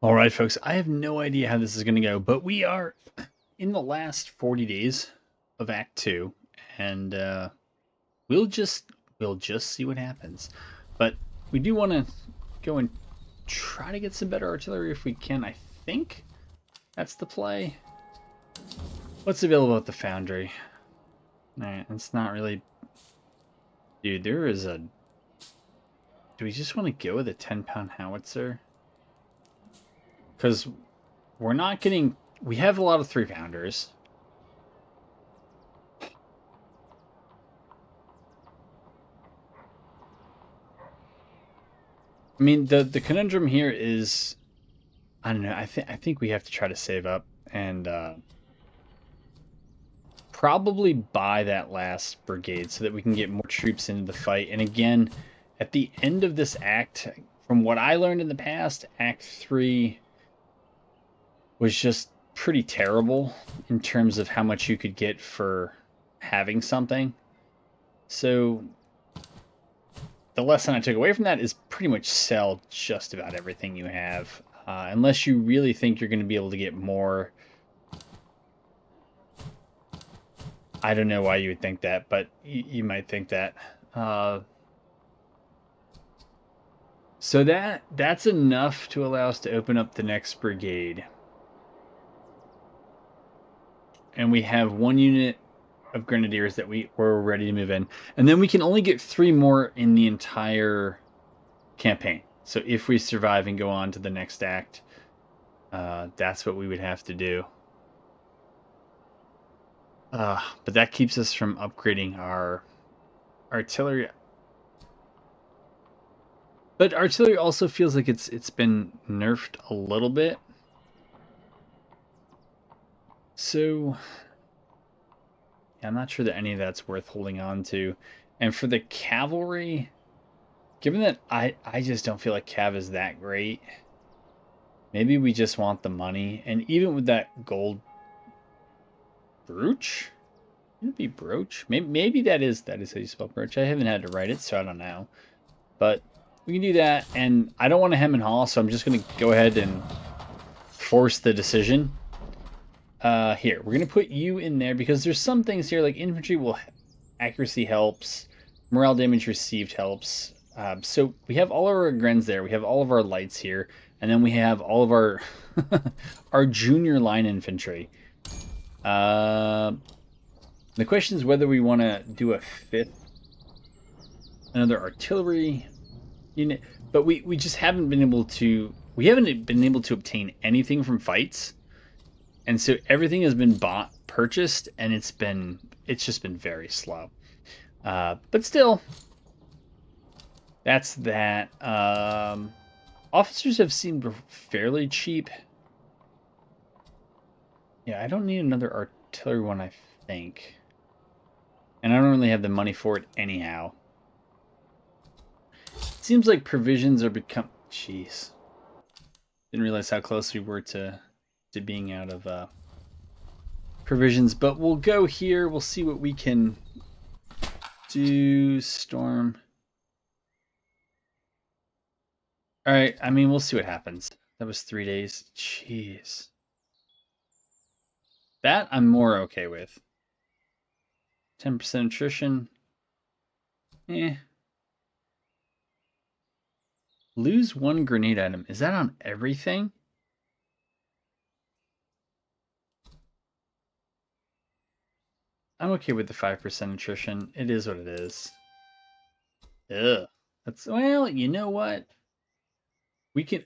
All right, folks, I have no idea how this is going to go, but we are in the last 40 days of Act 2, and we'll just we'll just see what happens. But we do want to go and try to get some better artillery if we can. I think that's the play. What's available at the foundry? All right, it's not really... Dude, there is a... Do we just want to go with a 10-pound howitzer? Because we're not getting... We have a lot of 3-pounders. I mean, the conundrum here is, I don't know. I think we have to try to save up and probably buy that last brigade so that we can get more troops into the fight. And again, at the end of this act, from what I learned in the past, Act 3 was just pretty terrible in terms of how much you could get for having something. So the lesson I took away from that is pretty much sell just about everything you have. Unless you really think you're going to be able to get more. I don't know why you would think that, but you might think that. So that's enough to allow us to open up the next brigade. And we have 1 unit of grenadiers that we're ready to move in. And then we can only get 3 more in the entire campaign. So if we survive and go on to the next act, that's what we would have to do. But that keeps us from upgrading our artillery. But artillery also feels like it's been nerfed a little bit. So yeah, I'm not sure that any of that's worth holding on to. And for the cavalry, given that I just don't feel like cav is that great, maybe we just want the money. And even with that gold brooch, would it be brooch? Maybe that is how you spell brooch. I haven't had to write it, so I don't know. But we can do that, and I don't want to hem and haw, so I'm just going to go ahead and force the decision. Here, we're going to put you in there because there's some things here, like infantry will accuracy helps, morale damage received helps. So we have all of our grens there, we have all of our lights here, and then we have all of our our junior line infantry. The question is whether we want to do a 5th, another artillery unit, but we just haven't been able to. We haven't been able to obtain anything from fights, and so everything has been purchased, and it's just been very slow. But still, that's that. Officers have seemed fairly cheap. Yeah, I don't need another artillery one, I think, and I don't really have the money for it anyhow. It seems like provisions are become... Jeez. Didn't realize how close we were to being out of provisions, but we'll go here. We'll see what we can do. Storm. All right, I mean, we'll see what happens. That was 3 days. Jeez. That I'm more okay with. 10% attrition. Eh. Lose 1 grenade item. Is that on everything? I'm okay with the 5% attrition. It is what it is. Ugh. That's, well, you know what? We can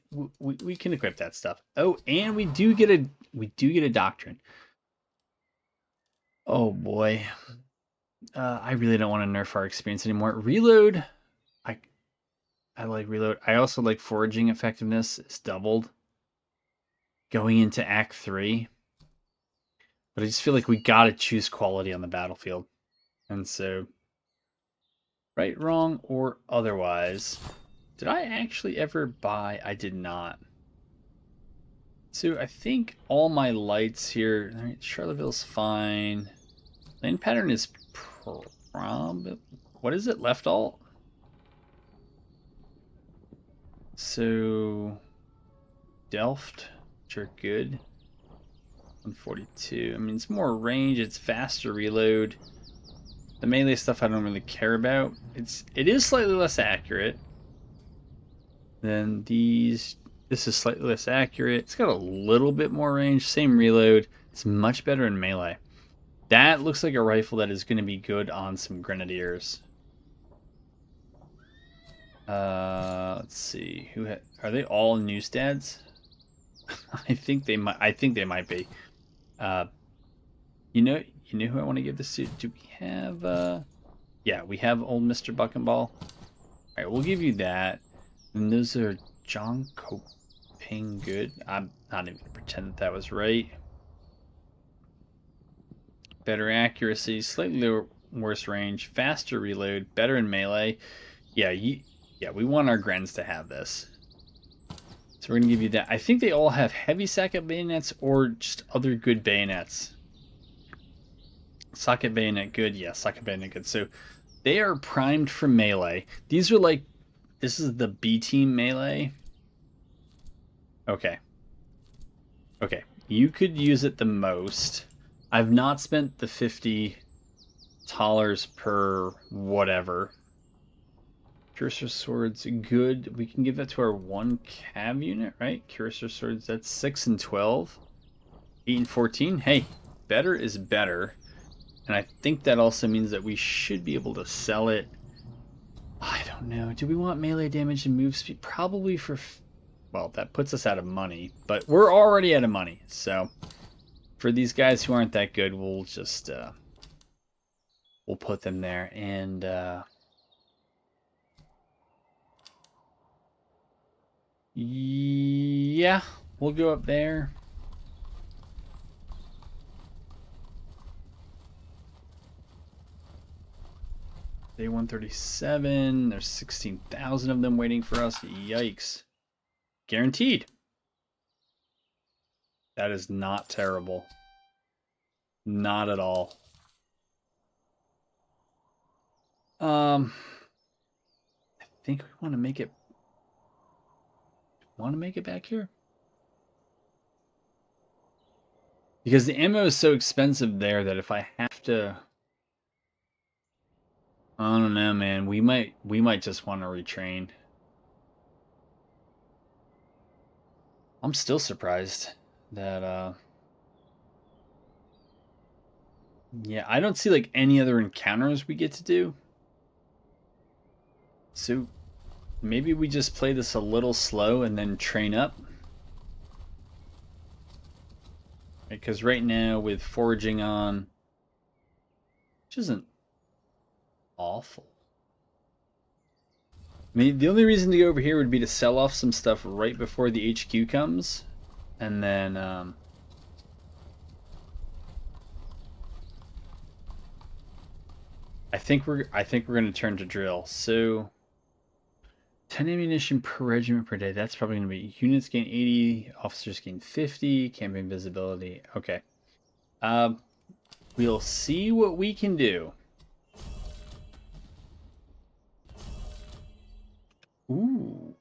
equip that stuff. Oh, and we do get a doctrine. Oh boy. I really don't want to nerf our experience anymore. Reload. I like reload. I also like foraging effectiveness. It's doubled going into Act 3. But I just feel like we gotta choose quality on the battlefield. And so, right, wrong, or otherwise. Did I actually ever buy? I did not. So I think all my lights here. All right, Charlottesville's fine. Lane pattern is probably... What is it? Left alt? So Delft, which are good. 142. I mean, it's more range. It's faster reload. The melee stuff I don't really care about. It is slightly less accurate than these. This is slightly less accurate. It's got a little bit more range. Same reload. It's much better in melee. That looks like a rifle that is going to be good on some grenadiers. Let's see. Are they all Newsteads? I think they might. I think they might be. You know who I want to give this to? Do we have? Yeah, we have old Mr. Buckenball. All right, we'll give you that. And those are John Coping good. I'm not even gonna pretend that was right. Better accuracy, slightly worse range, faster reload, better in melee. Yeah, we want our Grens to have this. So we're gonna give you that. I think they all have heavy socket bayonets or just other good bayonets. Socket bayonet good, yeah, socket bayonet good. So they are primed for melee. These are like, this is the B team melee. Okay. Okay, you could use it the most. I've not spent the $50 per whatever. Cursor swords, good. We can give that to our 1 cav unit, right? Cursor swords, that's 6 and 12. 8 and 14. Hey, better is better. And I think that also means that we should be able to sell it. I don't know. Do we want melee damage and move speed? Probably for... Well, that puts us out of money. But we're already out of money. So, for these guys who aren't that good, we'll just... we'll put them there. And... yeah, we'll go up there. Day 137. There's 16,000 of them waiting for us. Yikes. Guaranteed. That is not terrible. Not at all. I think we want to make it... Want to make it back here? Because the ammo is so expensive there that if I have to... I don't know, man. We might just want to retrain. I'm still surprised that yeah, I don't see like any other encounters we get to do. So maybe we just play this a little slow and then train up. Because right now with foraging on, which isn't awful. I mean, the only reason to go over here would be to sell off some stuff right before the HQ comes, and then I think we're going to turn to drill. So 10 ammunition per regiment per day. That's probably going to be units gain 80, officers gain 50, campaign visibility. Okay. We'll see what we can do. Ooh.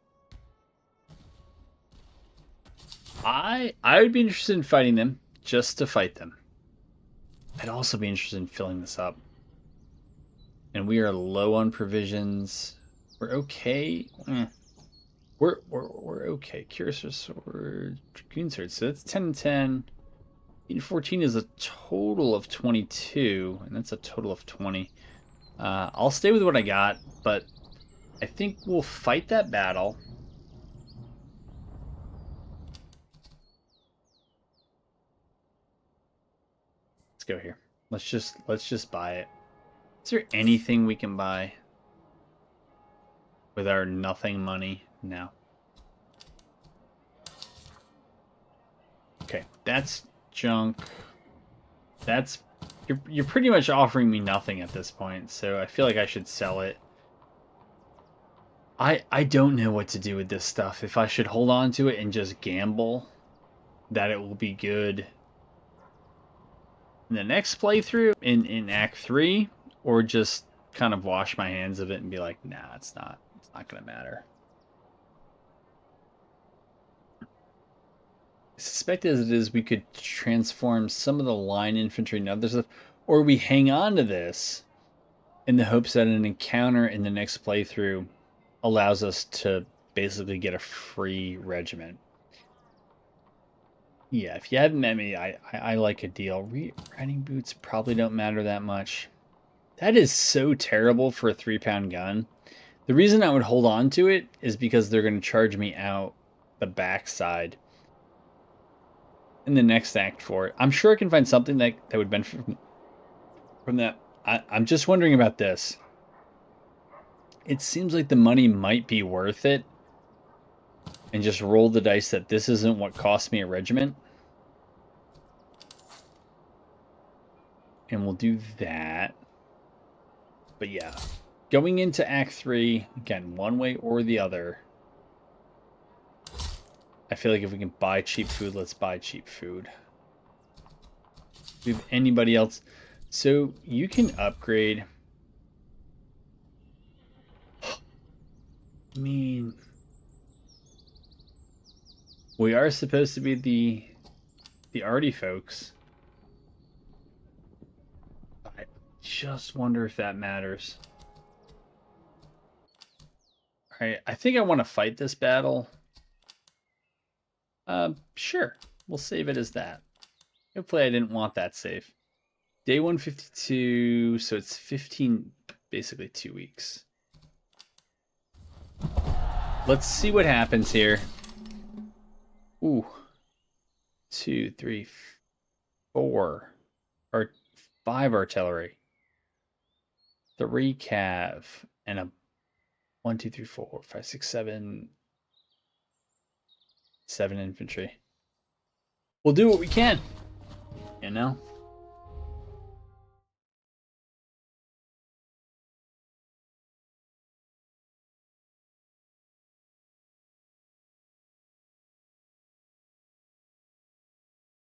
I would be interested in fighting them just to fight them. I'd also be interested in filling this up. And we are low on provisions. We're okay. We're okay. Cursor sword, Dragoon sword. So that's 10 and 10. 8 and 14 is a total of 22, and that's a total of 20. I'll stay with what I got, but I think we'll fight that battle. Let's go here. Let's just buy it. Is there anything we can buy with our nothing money? No. Okay, that's junk. That's you're pretty much offering me nothing at this point, so I feel like I should sell it. I don't know what to do with this stuff. If I should hold on to it and just gamble that it will be good in the next playthrough in Act 3, or just kind of wash my hands of it and be like, nah, it's not gonna matter. suspect as it is, we could transform some of the line infantry and other stuff, or we hang on to this in the hopes that an encounter in the next playthrough allows us to basically get a free regiment. Yeah, if you haven't met me, I like a deal. Riding boots probably don't matter that much. That is so terrible for a 3-pound gun. The reason I would hold on to it is because they're going to charge me out the backside in the next act for it. I'm sure I can find something that would benefit from that. I'm just wondering about this. It seems like the money might be worth it, and just roll the dice that this isn't what cost me a regiment. And we'll do that. But yeah, going into Act 3, again, one way or the other. I feel like if we can buy cheap food, let's buy cheap food. Do we have anybody else? So you can upgrade. I mean, we are supposed to be the arty folks. I just wonder if that matters. Alright, I think I want to fight this battle. Sure. We'll save it as that. Hopefully I didn't want that save. Day 152, so it's 15, basically 2 weeks. Let's see what happens here. Ooh. 2, 3, 4. Or 5 artillery. 3 cav. And a 1, 2, 3, 4, 5, 6, 7. 7 infantry. We'll do what we can. You know?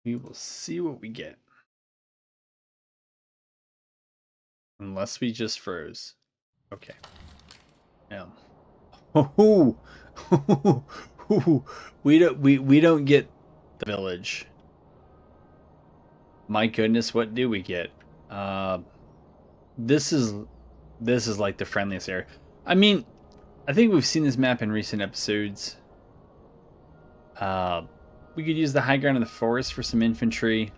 We will see what we get. Unless we just froze. Okay. Yeah. We don't get the village. My goodness, what do we get? This is like the friendliest area. I mean, I think we've seen this map in recent episodes. We could use the high ground in the forest for some infantry.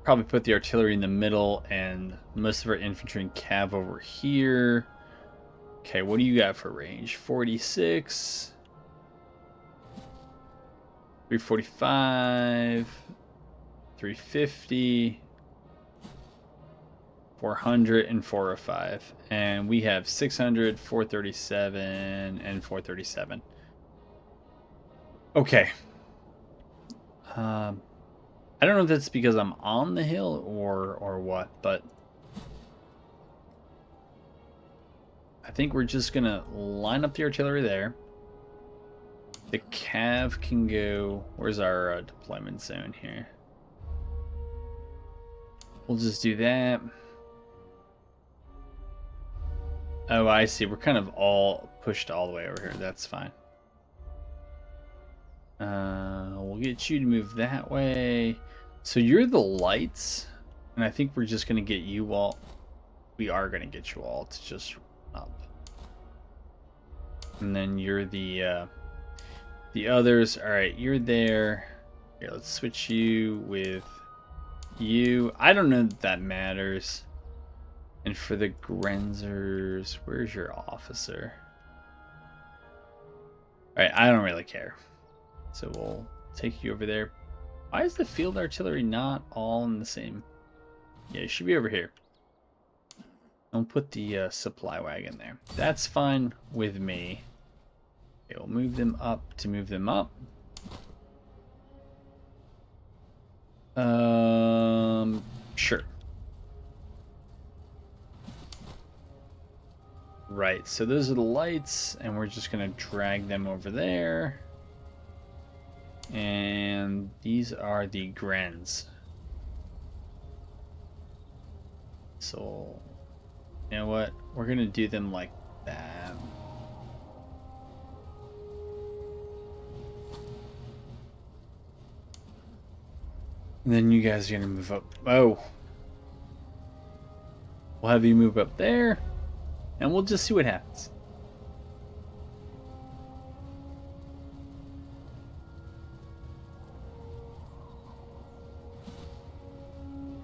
Probably put the artillery in the middle and most of our infantry and cav over here. Okay, what do you got for range? 46, 345, 350, 400, and 405. And we have 600, 437, and 437. Okay. I don't know if that's because I'm on the hill or what, but I think we're just gonna line up the artillery there. The cav can go. Where's our deployment zone here? We'll just do that. Oh, I see. We're kind of all pushed all the way over here. That's fine. We'll get you to move that way. So you're the lights, and I think we're just gonna get you all. We are gonna get you all to just up, and then you're the others. All right, you're there. Here, let's switch you with you. I don't know that that matters. And for the Grenzers, where's your officer? All right, I don't really care. So we'll take you over there. Why is the field artillery not all in the same? Yeah, it should be over here. I'll put the supply wagon there. That's fine with me. Okay, we'll move them up to move them up. Sure. Right, so those are the lights, and we're just gonna drag them over there. And these are the Grens. So, you know what? We're gonna do them like that. And then you guys are gonna move up. Oh. We'll have you move up there, and we'll just see what happens.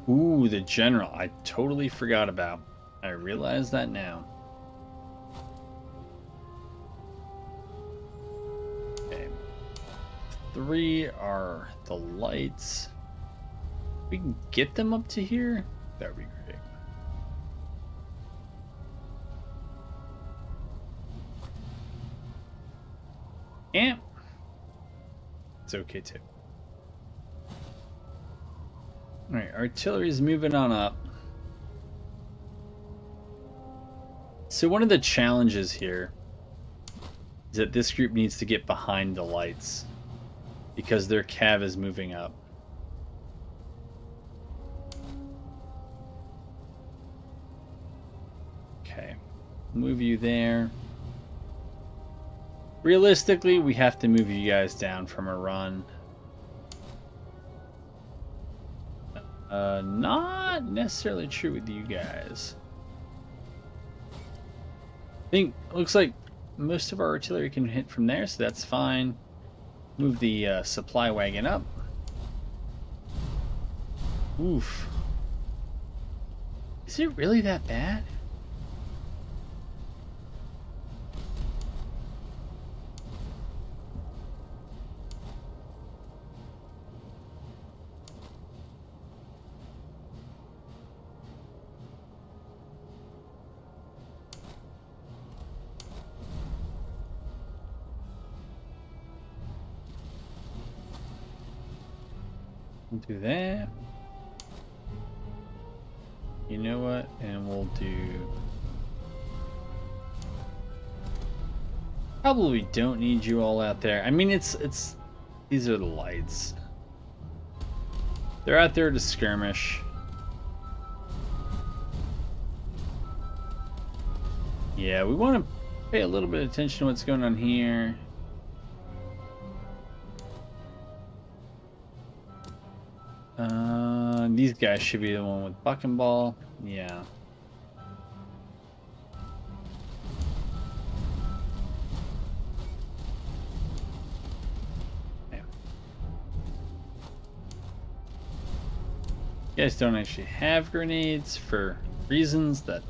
Ooh, the general. I totally forgot about. I realize that now. Okay. 3 are the lights. We can get them up to here. That would be great. Yeah. It's okay too. Alright, artillery's moving on up. So one of the challenges here is that this group needs to get behind the lights because their cav is moving up. Okay, move you there. Realistically, we have to move you guys down from a run. Not necessarily true with you guys. I think it looks like most of our artillery can hit from there, so that's fine. Move the supply wagon up. Oof. Is it really that bad? We'll do that. You know what? And we'll do... Probably don't need you all out there. I mean, it's these are the lights. They're out there to skirmish. Yeah, we want to pay a little bit of attention to what's going on here. These guys should be the one with buck and ball. Yeah. You guys don't actually have grenades for reasons that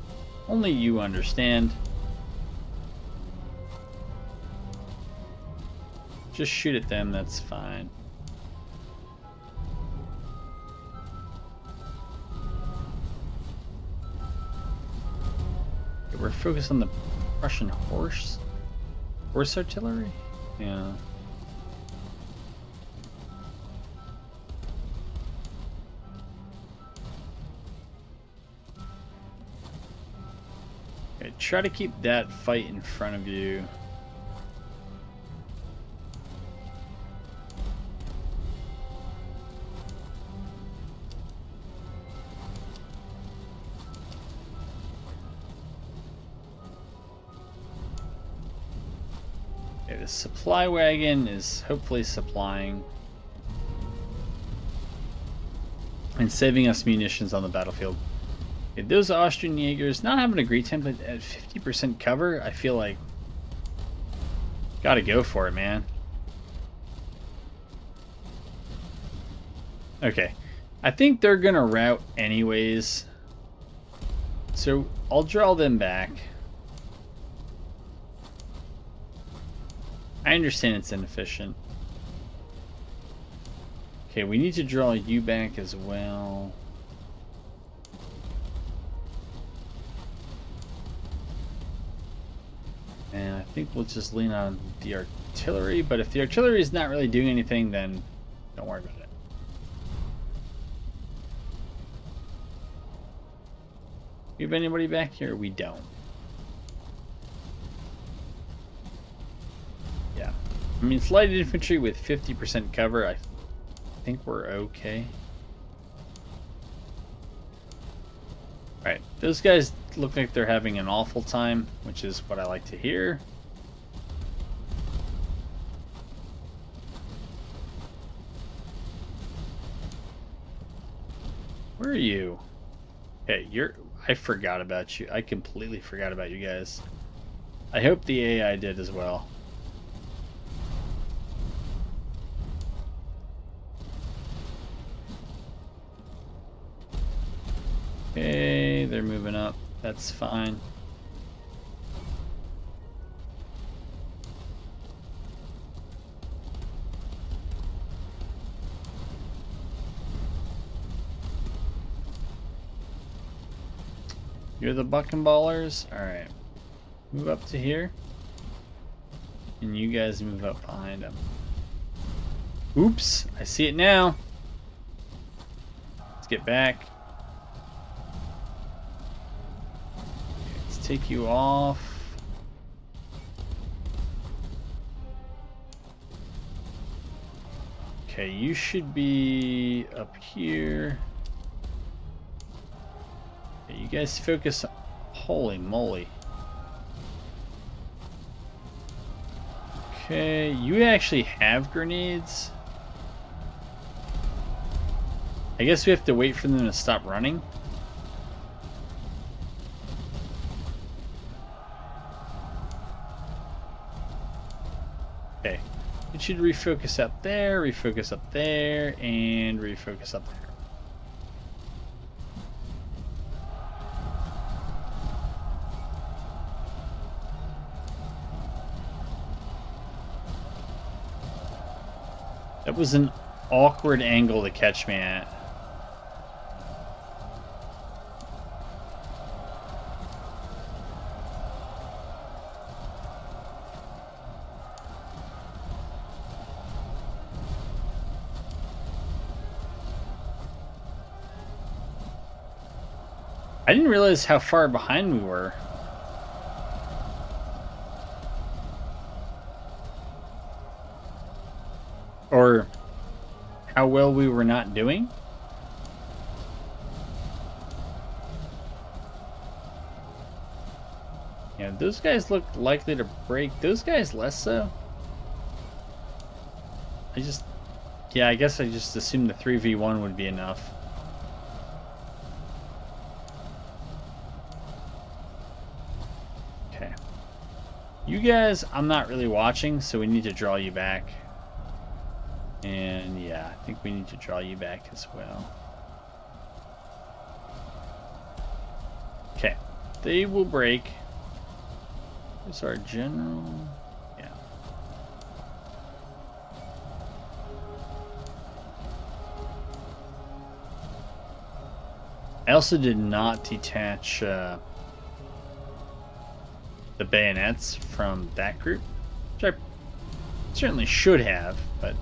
only you understand. Just shoot at them, that's fine. We're focused on the Prussian horse artillery? Yeah. Okay, try to keep that fight in front of you. The supply wagon is hopefully supplying and saving us munitions on the battlefield. Okay, those Austrian Jaegers not having a great time, but at 50% cover, I feel like gotta go for it, man. Okay, I think they're gonna rout anyways, so I'll draw them back. I understand it's inefficient. Okay, we need to draw you back as well. And I think we'll just lean on the artillery, but if the artillery is not really doing anything, then don't worry about it. Do we have anybody back here? We don't. I mean, it's light infantry with 50% cover. I think we're okay. Alright, those guys look like they're having an awful time, which is what I like to hear. Where are you? Okay, I forgot about you. I completely forgot about you guys. I hope the AI did as well. Okay, they're moving up. That's fine. You're the bucking ballers? Alright. Move up to here. And you guys move up behind them. Oops, I see it now. Let's get back. Let's take you off. Okay, you should be up here. Okay, you guys focus. Holy moly. Okay, you actually have grenades. I guess we have to wait for them to stop running. Okay, it should refocus up there, and refocus up there. That was an awkward angle to catch me at. I didn't realize how far behind we were. Or how well we were not doing. Yeah, those guys look likely to break. Those guys less so. Yeah, I guess I just assumed the 3v1 would be enough. Okay. You guys, I'm not really watching, so we need to draw you back. And yeah, I think we need to draw you back as well. Okay, they will break. There's our general. Yeah. I also did not detach the bayonets from that group, which I certainly should have, but.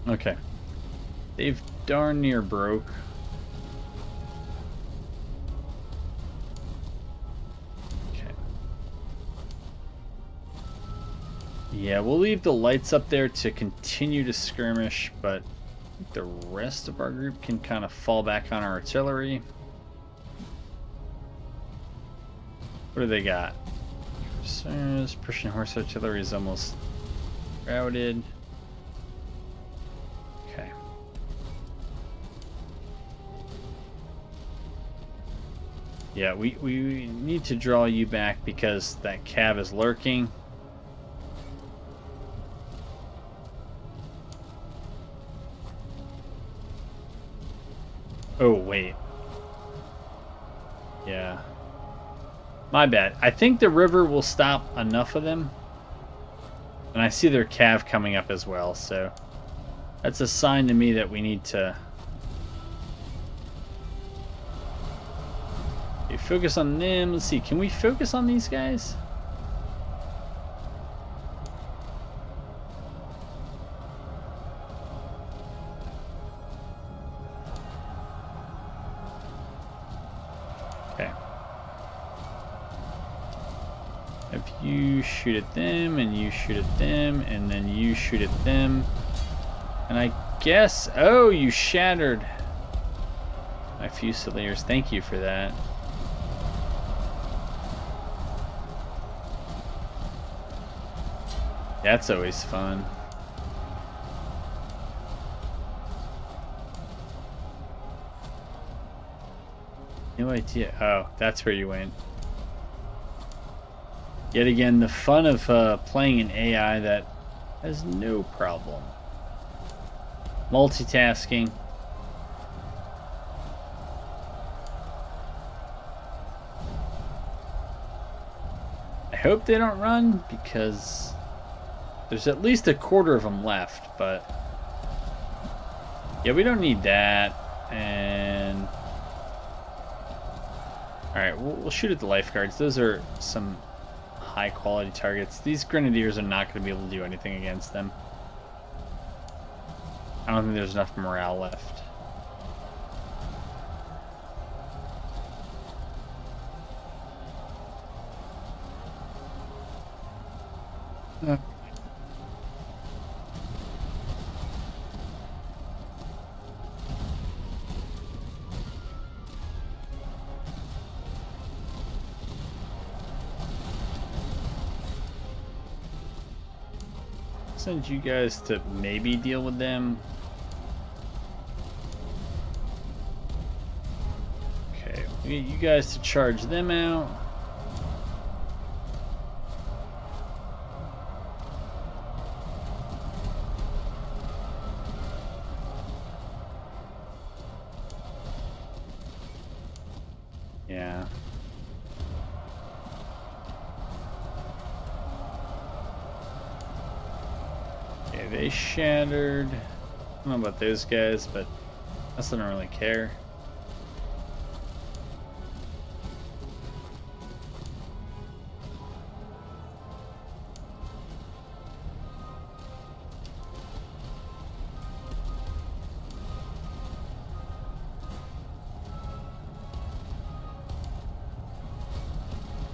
Okay. They've darn near broke. Okay. Yeah, we'll leave the lights up there to continue to skirmish, but the rest of our group can kind of fall back on our artillery. What do they got? Prussian horse artillery is almost routed. Okay. Yeah, we need to draw you back because that cav is lurking. Oh, wait. Yeah. My bad. I think the river will stop enough of them. And I see their cav coming up as well, so that's a sign to me that we need to focus on them. Let's see, can we focus on these guys? Okay. If you shoot at them, and you shoot at them, and then you shoot at them. And I guess, oh, you shattered my Fusiliers. Thank you for that. That's always fun. No idea. Oh, that's where you went. Yet again, the fun of playing an AI that has no problem. Multitasking. I hope they don't run, because there's at least a quarter of them left, but yeah, we don't need that. And alright, we'll shoot at the lifeguards. Those are some high quality targets. These grenadiers are not going to be able to do anything against them. I don't think there's enough morale left. Send you guys to maybe deal with them. Okay, we get you guys to charge them out. Yeah. Okay, they shattered. I don't know about those guys, but I also don't really care.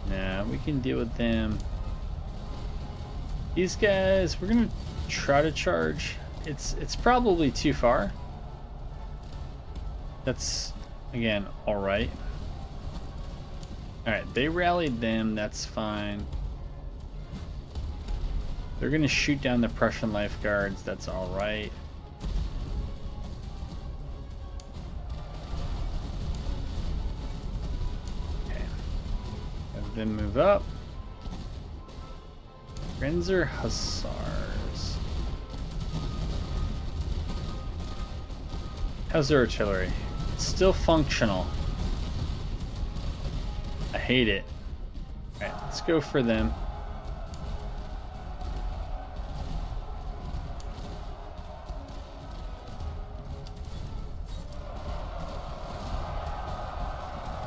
Nah, we can deal with them. These guys, we're gonna try to charge. It's probably too far. That's, again, alright. Alright, they rallied them, that's fine. They're gonna shoot down the Prussian lifeguards, that's alright. Okay. Have them move up. Grenzer Hussars. How's their artillery? It's still functional. I hate it. Alright, let's go for them.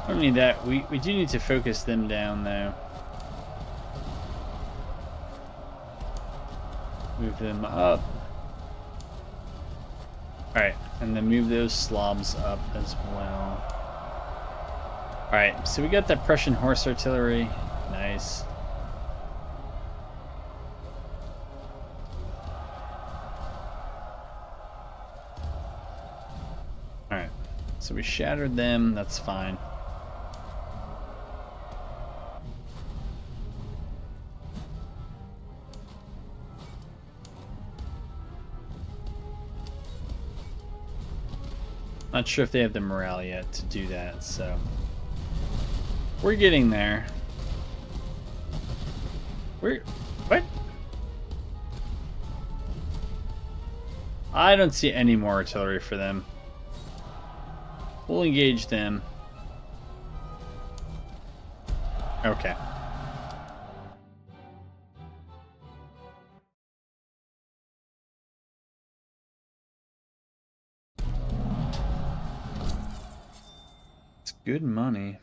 I don't need that. We do need to focus them down though. Move them up. Alright, and then move those slobs up as well. Alright, so we got that Prussian horse artillery. Nice. Alright, so we shattered them, that's fine. Not sure if they have the morale yet to do that, so we're getting there. What? I don't see any more artillery for them. We'll engage them. Okay. It's good money.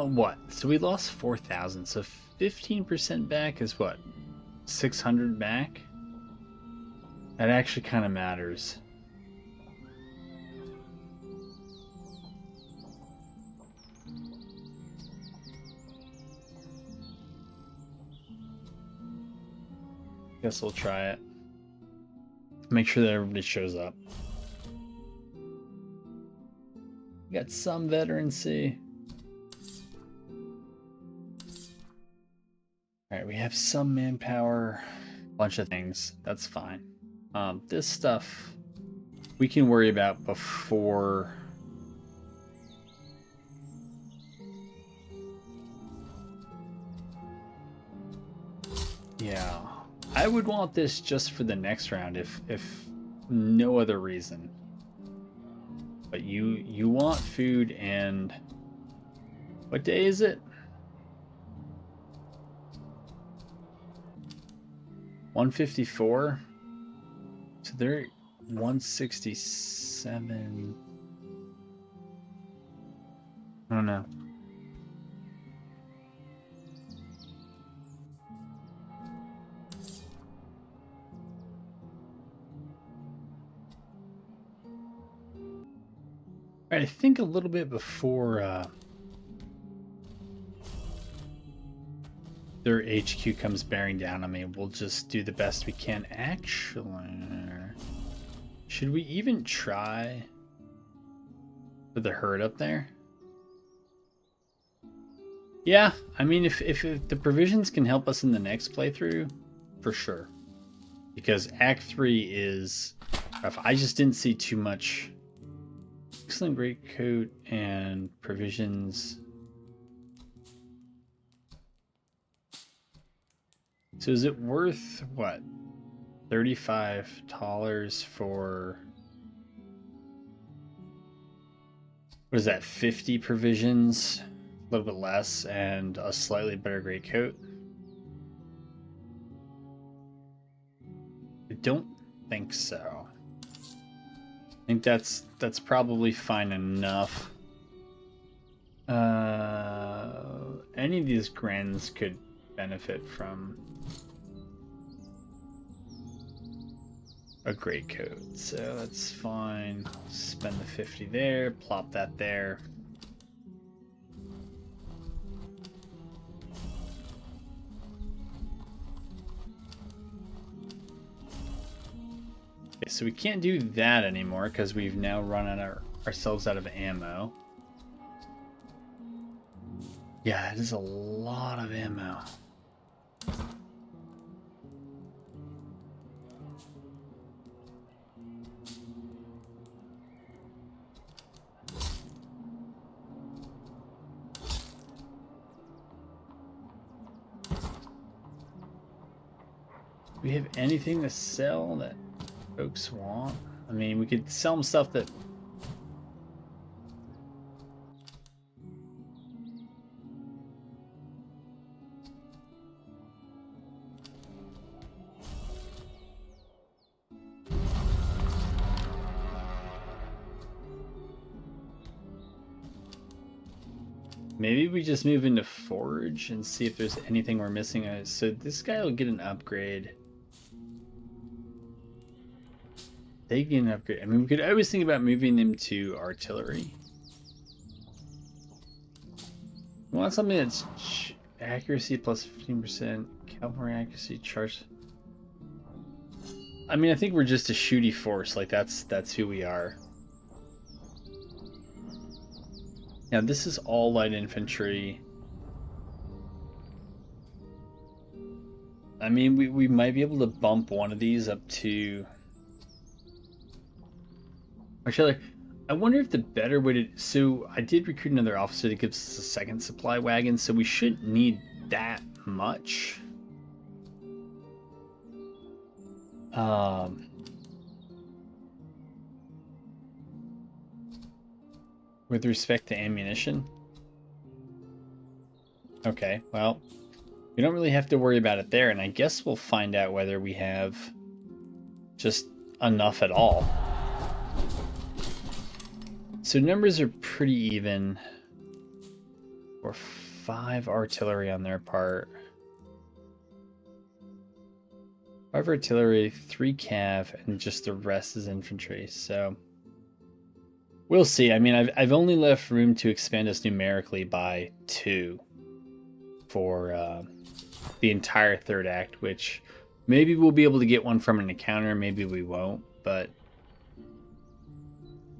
What? So we lost 4,000, so 15% back is what? 600 back? That actually kind of matters. Guess we'll try it. Make sure that everybody shows up. We got some veterancy. Alright, we have some manpower. Bunch of things. That's fine. This stuff we can worry about before. Yeah. I would want this just for the next round, if no other reason. But you want food, and what day is it? 154. So they're 167. I don't know. I think a little bit before their HQ comes bearing down on me, we'll just do the best we can. Actually, should we even try for the herd up there? Yeah, I mean, if the provisions can help us in the next playthrough, for sure. Because Act 3 is rough. I just didn't see too much. Excellent greatcoat and provisions. So is it worth what? $35 for, what is that, 50 provisions? A little bit less and a slightly better greatcoat? I don't think so. I think that's probably fine enough. Any of these grens could benefit from a greatcoat, so that's fine. Spend the 50 there, plop that there. Okay, so we can't do that anymore because we've now run ourselves out of ammo. Yeah, it is a lot of ammo. Do we have anything to sell that folks want? I mean, we could sell them stuff that... Maybe we just move into Forge and see if there's anything we're missing. So this guy will get an upgrade. They get an upgrade. I mean, we could always think about moving them to artillery. We want something that's accuracy plus 15%, cavalry accuracy charge. I mean, I think we're just a shooty force. Like that's who we are. Now this is all light infantry. I mean, we might be able to bump one of these up to... Actually, I wonder if the better way to... So I did recruit another officer that gives us a second supply wagon, so we shouldn't need that much. With respect to ammunition? Okay, well, we don't really have to worry about it there, and I guess we'll find out whether we have just enough at all. So numbers are pretty even. Or 5 artillery on their part. 5 artillery, 3 cav, and just the rest is infantry. So we'll see. I mean, I've only left room to expand us numerically by 2 for the entire third act, which maybe we'll be able to get one from an encounter, maybe we won't, but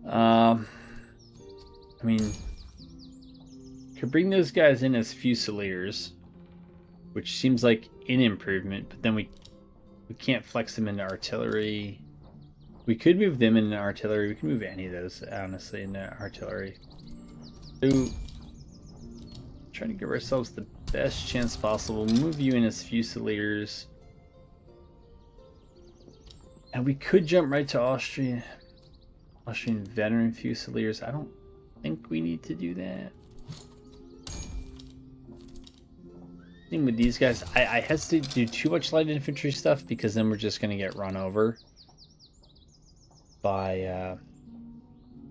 I mean, could bring those guys in as Fusiliers, which seems like an improvement, but then we can't flex them into artillery. We could move them into artillery. We can move any of those, honestly, into artillery. So, trying to give ourselves the best chance possible. Move you in as Fusiliers. And we could jump right to Austrian veteran Fusiliers. I don't think we need to do that. Thing with these guys, I hesitate to do too much light infantry stuff because then we're just going to get run over by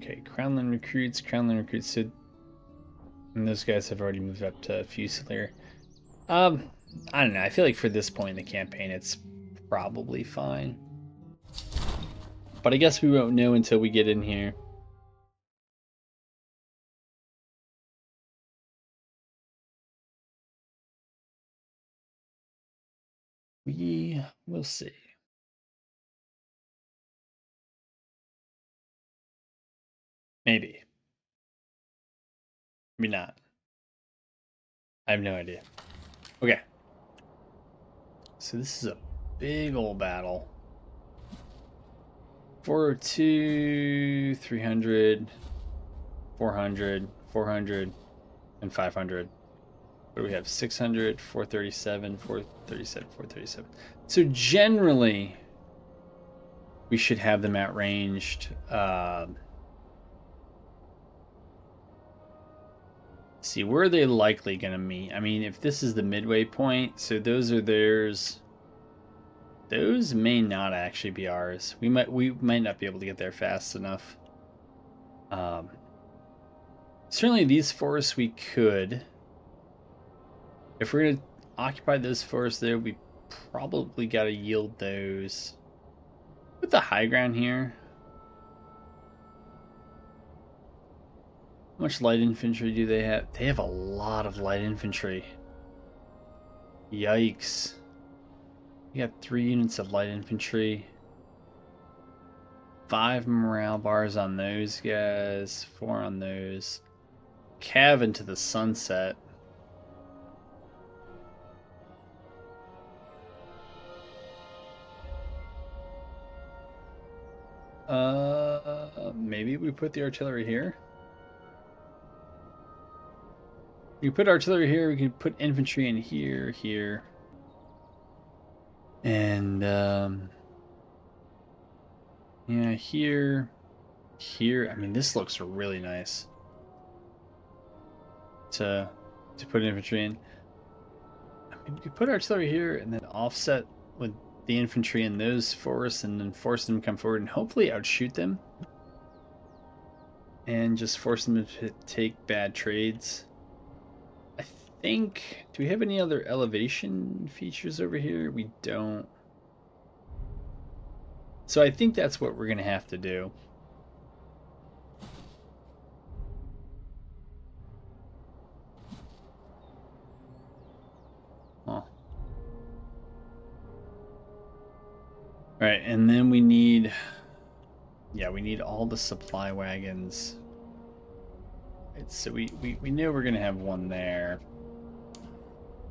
okay, Crownland recruits. So, and those guys have already moved up to Fusilier. I don't know. I feel like for this point in the campaign, it's probably fine. But I guess we won't know until we get in here. We will see. Maybe. Maybe not. I have no idea. Okay. So this is a big old battle. 402, 300, 400, 400, and 500. What do we have? 600, 437, 437, 437. So generally, we should have them outranged. See, where are they likely going to meet? I mean, if this is the midway point, so those are theirs. Those may not actually be ours. We might not be able to get there fast enough. Certainly these forests we could. If we're going to occupy those forests there, we probably got to yield those. Put the high ground here. How much light infantry do they have? They have a lot of light infantry. Yikes. You got 3 units of light infantry. 5 morale bars on those guys. 4 on those. Cav into the sunset. Maybe we put the artillery here. We put artillery here, we can put infantry in here. And, yeah, here. I mean, this looks really nice to put infantry in. I mean, we could put artillery here and then offset with the infantry in those forests and then force them to come forward and hopefully outshoot them. And just force them to take bad trades. I think... Do we have any other elevation features over here? We don't. So I think that's what we're going to have to do. Huh. Alright, and then we need... Yeah, we need all the supply wagons. Right, so we know we're going to have one there.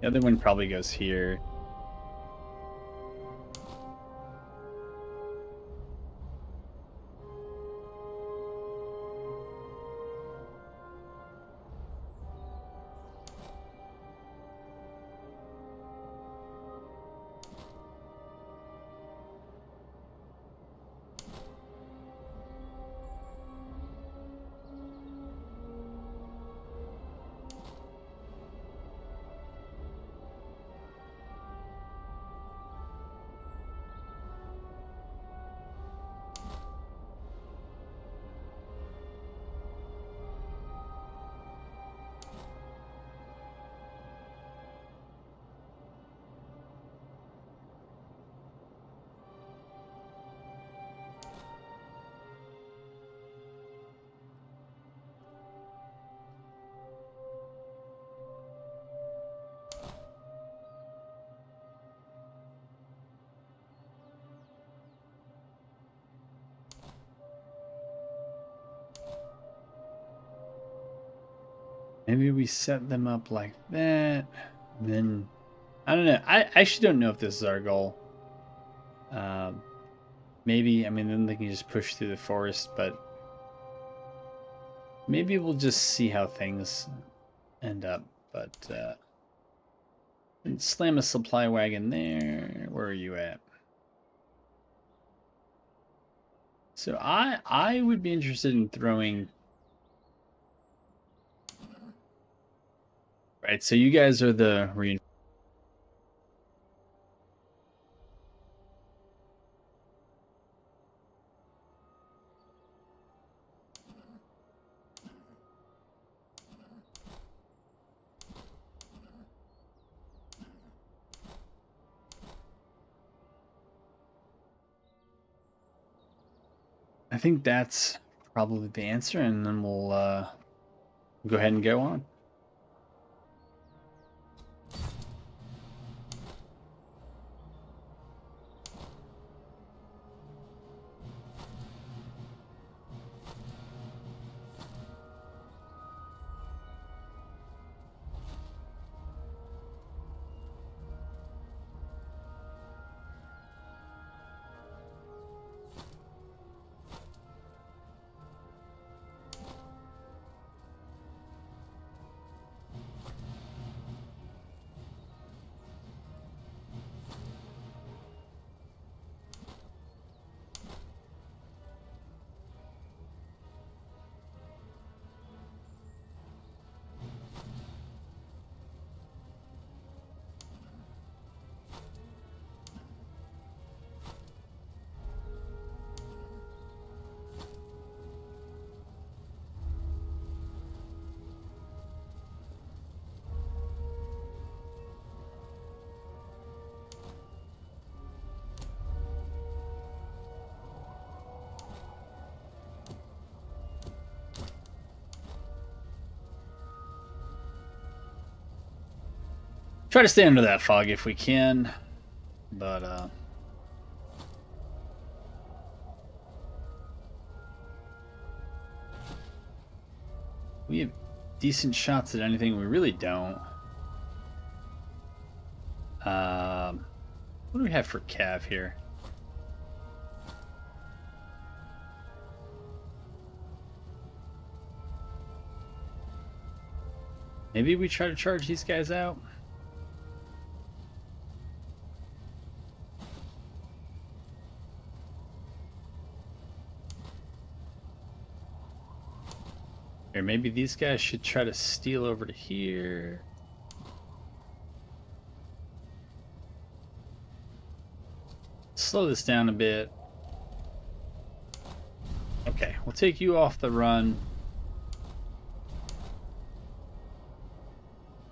The other one probably goes here. Maybe we set them up like that. Then, I don't know. I actually don't know if this is our goal. Maybe, I mean, then they can just push through the forest, but maybe we'll just see how things end up. But, slam a supply wagon there. Where are you at? So I would be interested in throwing. Right, so you guys are the I think that's probably the answer, and then we'll go ahead and go on. Try to stay under that fog if we can, but we have decent shots at anything. We really don't. What do we have for Cav here? Maybe we try to charge these guys out. Or maybe these guys should try to steal over to here. Slow this down a bit. Okay, we'll take you off the run.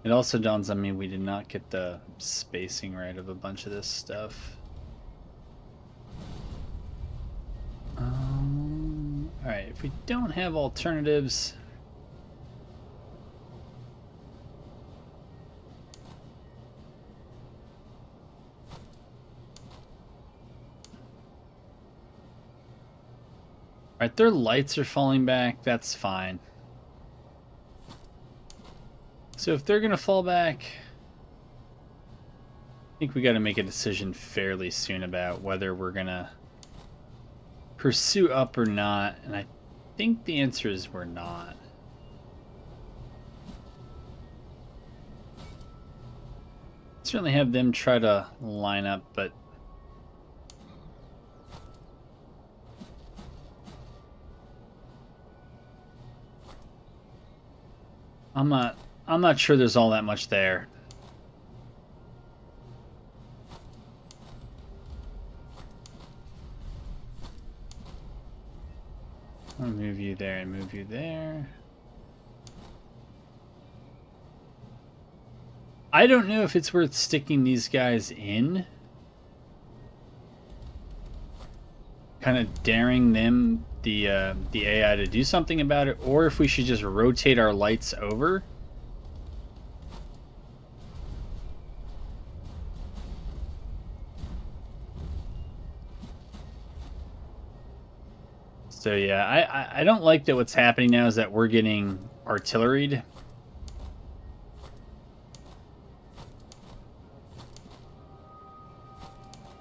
It also dawns on me we did not get the spacing right of a bunch of this stuff. Alright, if we don't have alternatives... Alright, their lights are falling back, that's fine. So if they're gonna fall back, I think we gotta make a decision fairly soon about whether we're gonna pursue up or not, and I think the answer is we're not. Certainly have them try to line up, but I'm not sure there's all that much there. I'll move you there and move you there. I don't know if it's worth sticking these guys in. Kind of daring them, the AI, to do something about it, or if we should just rotate our lights over. So yeah, I don't like that what's happening now is that we're getting artilleried.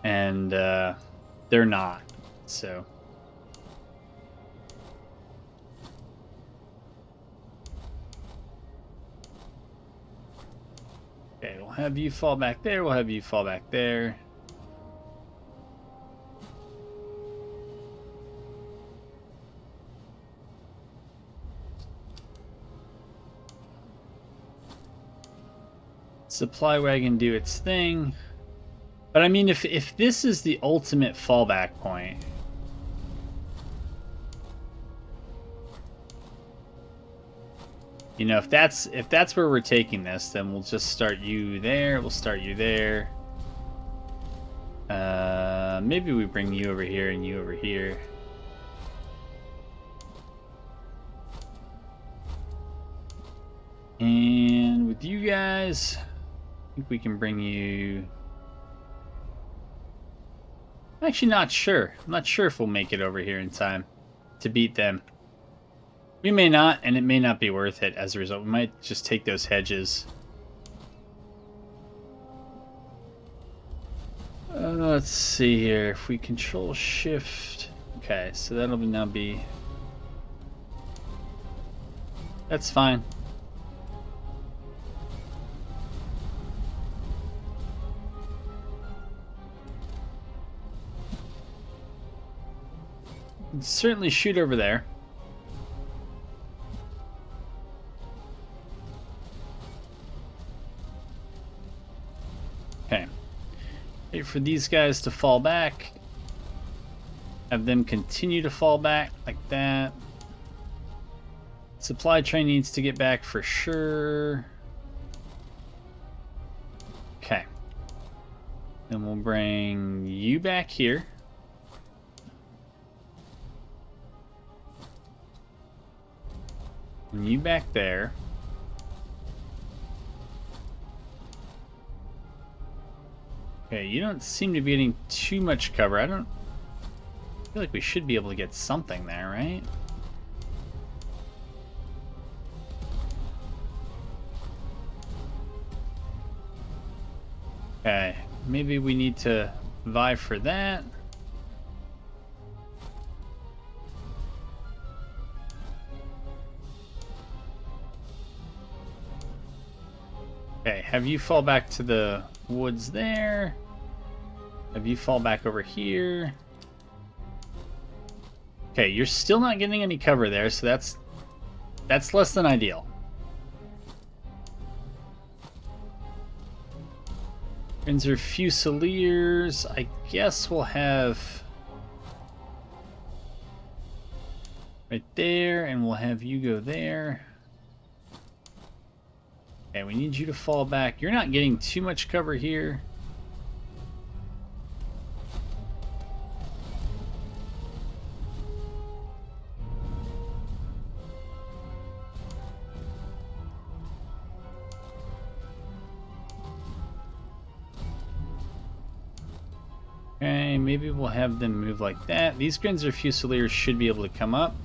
and they're not. So. Okay, we'll have you fall back there. We'll have you fall back there. Supply wagon do its thing. But I mean, if this is the ultimate fallback point, you know, if that's where we're taking this, then we'll just start you there. We'll start you there. Maybe we bring you over here and you over here. And with you guys, I think we can bring you. I'm actually not sure. I'm not sure if we'll make it over here in time to beat them. We may not, and it may not be worth it as a result. We might just take those hedges. Let's see here. If we control shift. Okay, so that'll now be. That's fine. Certainly shoot over there. Okay. Wait for these guys to fall back. Have them continue to fall back like that. Supply train needs to get back for sure. Okay. Then we'll bring you back here. And you back there. Okay, you don't seem to be getting too much cover. I feel like we should be able to get something there, right? Okay, maybe we need to vie for that. Okay, have you fall back to the woods there. Have you fall back over here. Okay, you're still not getting any cover there, so that's less than ideal. Windsor Fusiliers, I guess we'll have right there, and we'll have you go there. Okay, we need you to fall back. You're not getting too much cover here. Okay, maybe we'll have them move like that. These Windsor Fusiliers should be able to come up.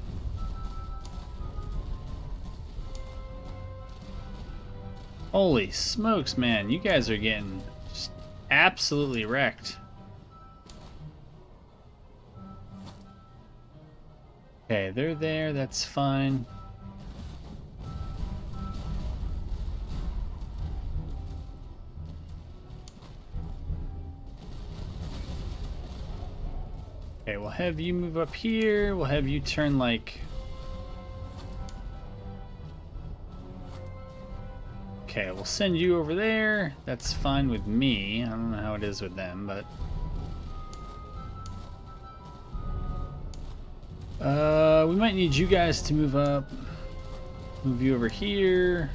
Holy smokes, man. You guys are getting just absolutely wrecked. Okay, they're there. That's fine. Okay, we'll have you move up here. We'll have you turn like... Okay, we'll send you over there. That's fine with me. I don't know how it is with them, but... we might need you guys to move up. Move you over here.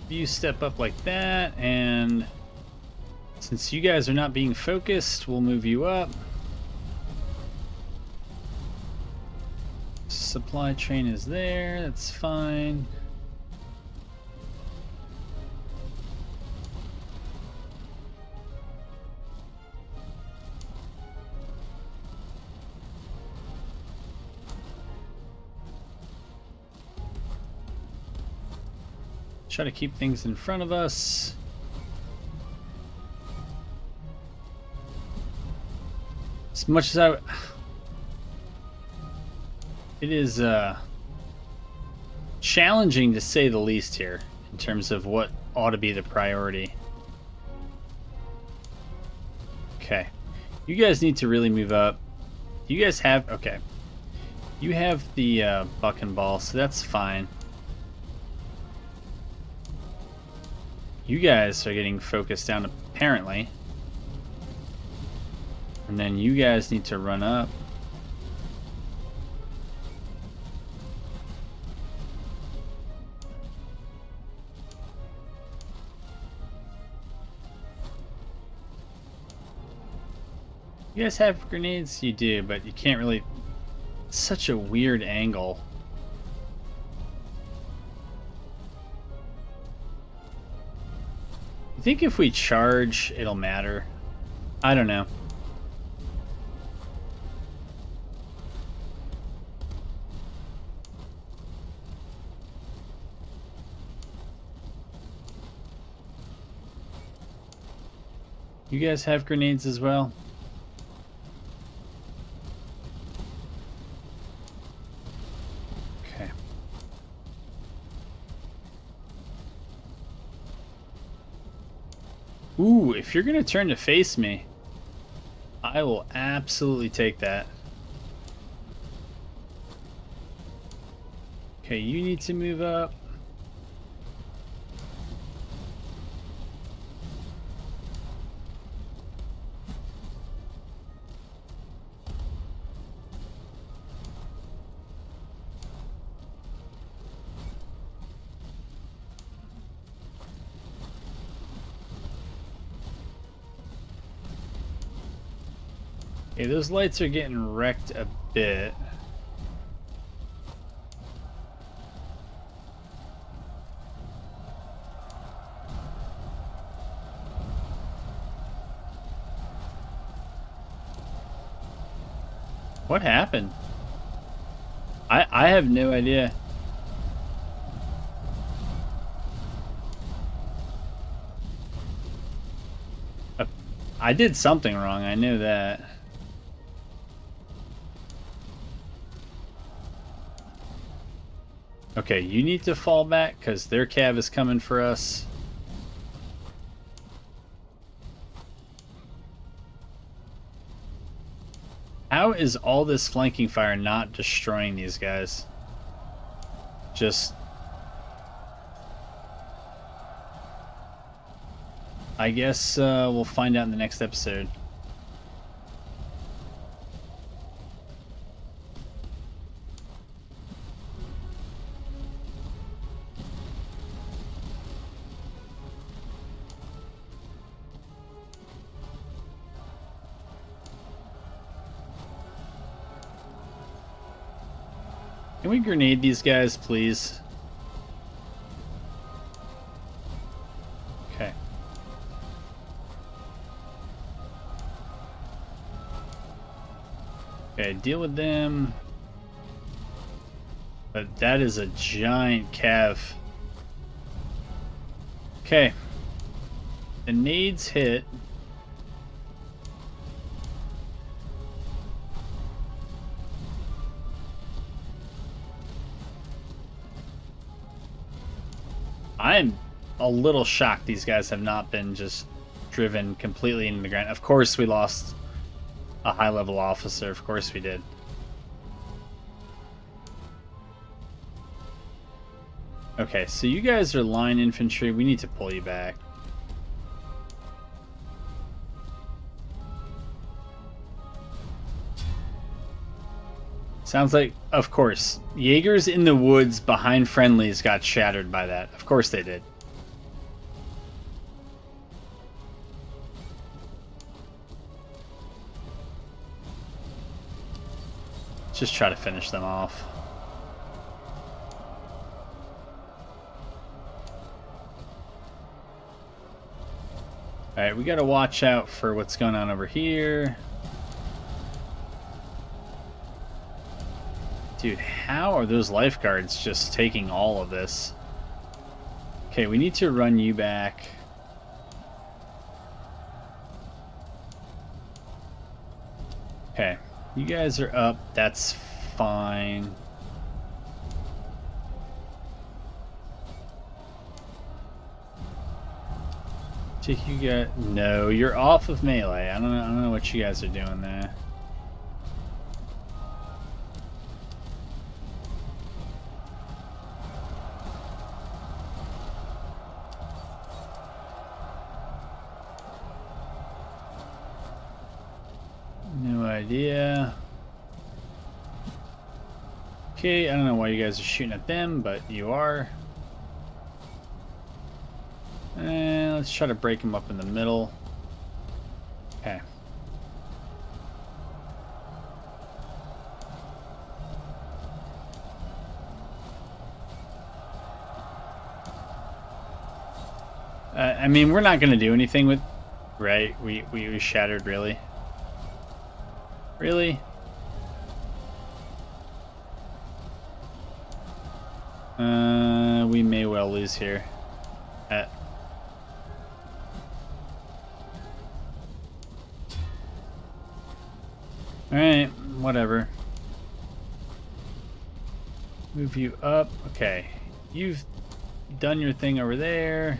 You step up like that, and since you guys are not being focused, we'll move you up. Supply train is there, that's fine. Try to keep things in front of us. As much as it is challenging to say the least here in terms of what ought to be the priority. Okay, you guys need to really move up. You guys have, okay, you have the buck and ball, so that's fine. You guys are getting focused down apparently. And then you guys need to run up. You guys have grenades? You do, but you can't really... It's such a weird angle. You think if we charge, it'll matter? I don't know. You guys have grenades as well? Okay. Ooh, if you're gonna turn to face me, I will absolutely take that. Okay, you need to move up. Okay, those lights are getting wrecked a bit. What happened? I have no idea. I did something wrong, I knew that. Okay, you need to fall back because their cav is coming for us. How is all this flanking fire not destroying these guys? Just... I guess we'll find out in the next episode. Can we grenade these guys, please? Okay. Okay, deal with them. But that is a giant cav. Okay. The nades hit. I'm a little shocked these guys have not been just driven completely into the ground. Of course we lost a high-level officer. Of course we did. Okay, so you guys are line infantry. We need to pull you back. Sounds like, of course, Jaegers in the woods behind friendlies got shattered by that. Of course they did. Just try to finish them off. Alright, we gotta watch out for what's going on over here. Dude, how are those lifeguards just taking all of this? Okay, we need to run you back. Okay, you guys are up. That's fine. You got no. You're off of melee. I don't know what you guys are doing there. No idea. Okay, I don't know why you guys are shooting at them, but you are. And let's try to break them up in the middle. Okay. I mean, we're not going to do anything with... Right? We shattered, really? Really? We may well lose here. Alright, whatever. Move you up. Okay. You've done your thing over there.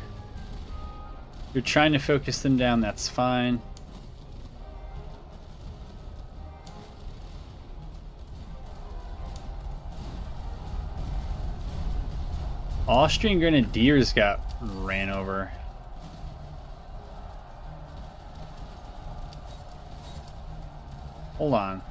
You're trying to focus them down, that's fine. Austrian Grenadiers got ran over. Hold on.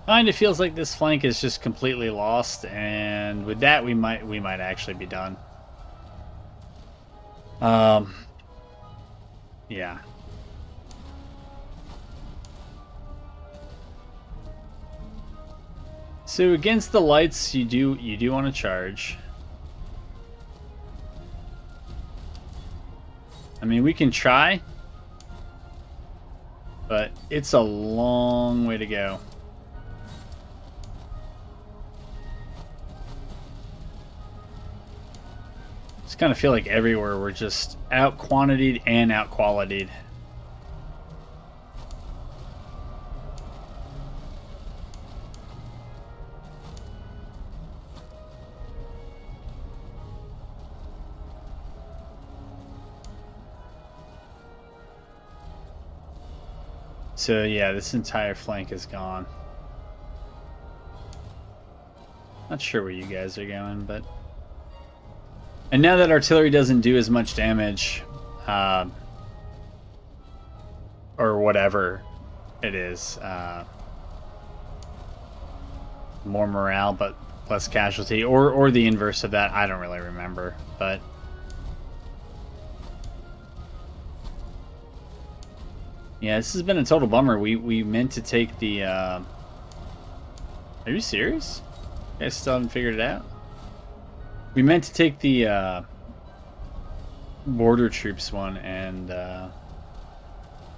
Kind of feels like this flank is just completely lost, and with that we might actually be done. Yeah. So against the lights, you do want to charge. I mean, we can try, but it's a long way to go. Just kind of feel like everywhere we're just out quantitied and out qualitied. So yeah, this entire flank is gone. Not sure where you guys are going, but... And now that artillery doesn't do as much damage, or whatever it is, more morale but less casualty, or the inverse of that, I don't really remember, but... Yeah, this has been a total bummer. We meant to take the, Are you serious? You guys still haven't figured it out? We meant to take the border troops one, and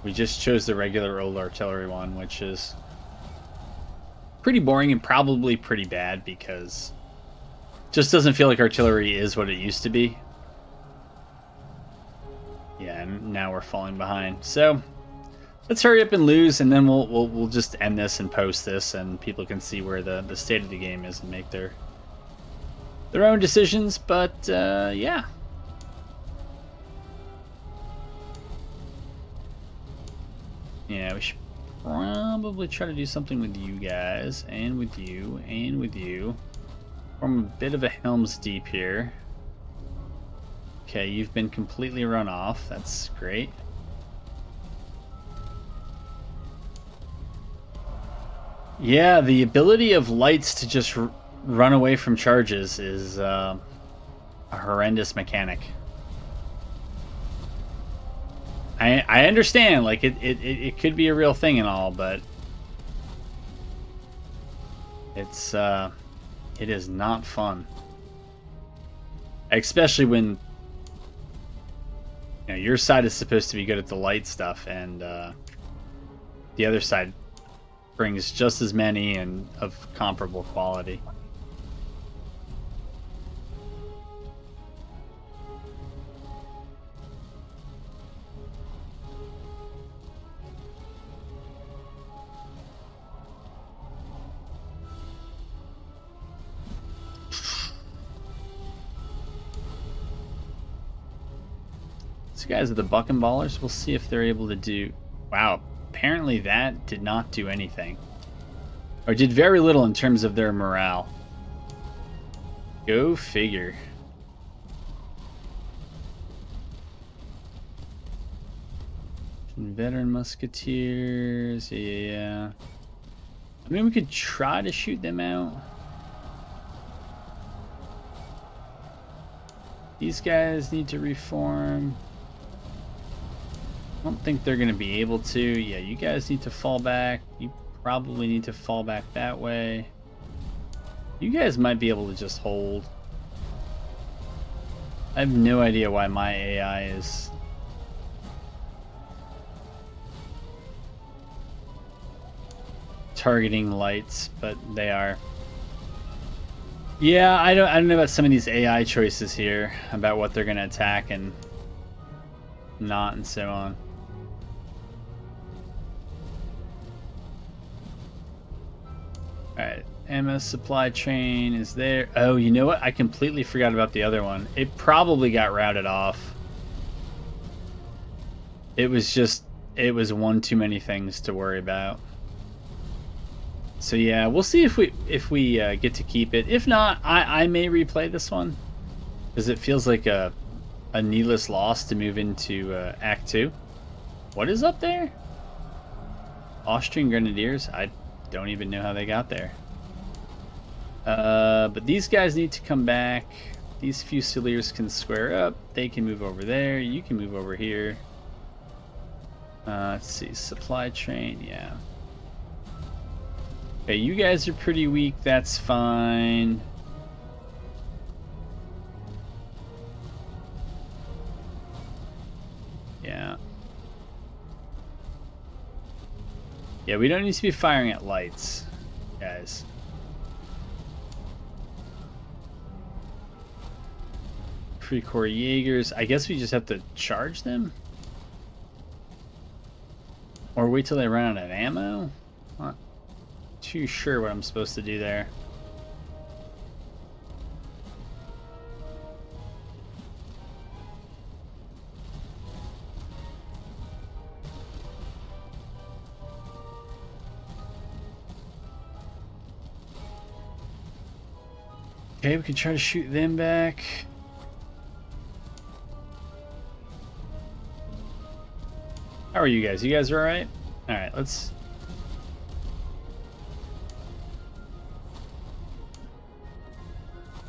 we just chose the regular old artillery one, which is pretty boring and probably pretty bad because it just doesn't feel like artillery is what it used to be. Yeah, and now we're falling behind. So let's hurry up and lose, and then we'll just end this and post this, and people can see where the state of the game is and make their own decisions, but yeah. Yeah, we should probably try to do something with you guys, and with you, and with you. Form a bit of a Helm's Deep here. Okay, you've been completely run off. That's great. Yeah, the ability of lights to just run away from charges is a horrendous mechanic. I understand, like it could be a real thing and all, but it is not fun. Especially when your side is supposed to be good at the light stuff, and the other side brings just as many and of comparable quality. These guys are the Bucking Ballers. We'll see if they're able to do... Wow, apparently that did not do anything. Or did very little in terms of their morale. Go figure. Veteran Musketeers, yeah. I mean, we could try to shoot them out. These guys need to reform. I don't think they're going to be able to. Yeah, you guys need to fall back. You probably need to fall back that way. You guys might be able to just hold. I have no idea why my AI is... targeting lights, but they are. Yeah, I don't know about some of these AI choices here, about what they're going to attack and not and so on. Alright, ammo supply train is there. Oh, you know what? I completely forgot about the other one. It probably got routed off. It was one too many things to worry about. So yeah, we'll see if we get to keep it. If not, I may replay this one, because it feels like a needless loss to move into Act 2. What is up there? Austrian Grenadiers? I don't even know how they got there. But these guys need to come back. These Fusiliers can square up. They can move over there. You can move over here. Let's see, supply train, yeah. Okay, you guys are pretty weak, that's fine. Yeah. Yeah, we don't need to be firing at lights, guys. Pre-core Jaegers. I guess we just have to charge them? Or wait till they run out of ammo? Not too sure what I'm supposed to do there. Okay, we can try to shoot them back. How are you guys? You guys are alright? Alright, let's...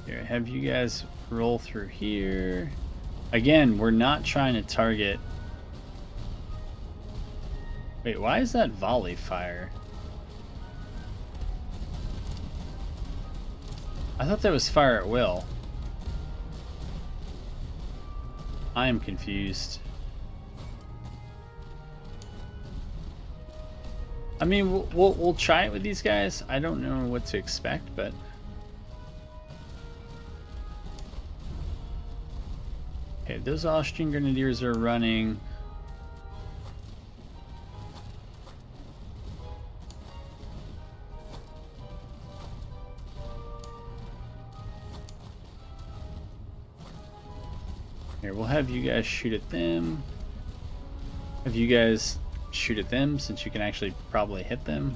Here, have you guys roll through here. Again, we're not trying to target... Wait, why is that volley fire? I thought that was fire at will. I am confused. I mean, we'll try it with these guys. I don't know what to expect, but... Okay, those Austrian Grenadiers are running. Here, we'll have you guys shoot at them. Have you guys shoot at them, since you can actually probably hit them.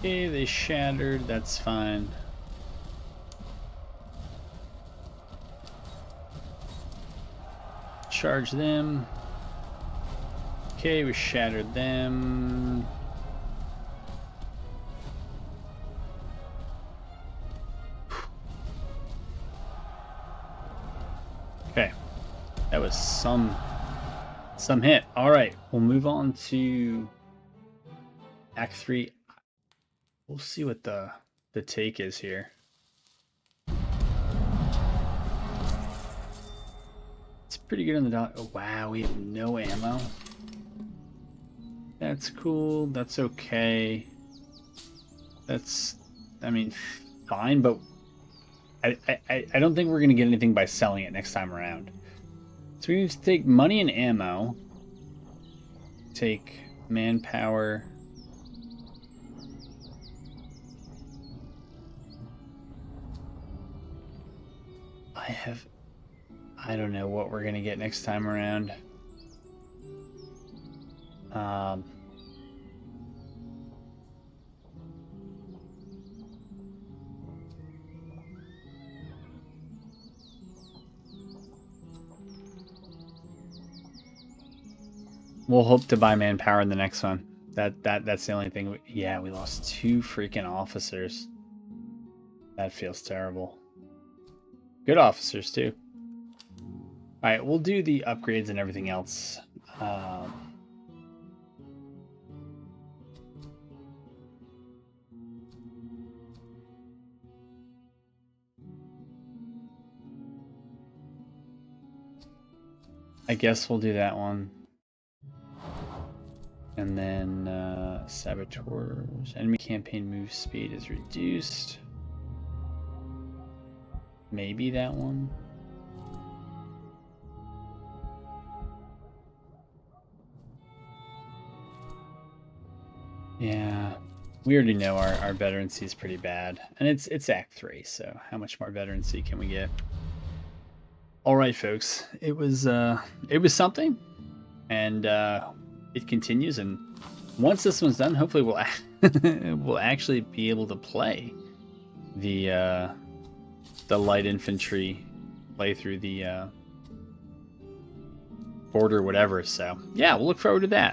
Okay, they shattered. That's fine. Charge them. Okay, we shattered them. Okay, that was some hit. All right, we'll move on to Act 3. We'll see what the take is here. It's pretty good on the dot. Oh, wow, we have no ammo. That's cool. That's okay. That's, I mean, fine, but I don't think we're going to get anything by selling it next time around. So we need to take money and ammo. Take manpower. I don't know what we're going to get next time around. We'll hope to buy manpower in the next one. That's the only thing. Yeah, we lost 2 freaking officers. That feels terrible. Good officers too. All right, we'll do the upgrades and everything else. I guess we'll do that one. And then saboteurs. Enemy campaign move speed is reduced. Maybe that one. Yeah, we already know our veterancy is pretty bad, and it's Act 3, so how much more veterancy can we get? All right, folks, it was something, and it continues. And once this one's done, hopefully we'll actually be able to play the light infantry, play through the border, whatever. So yeah, we'll look forward to that.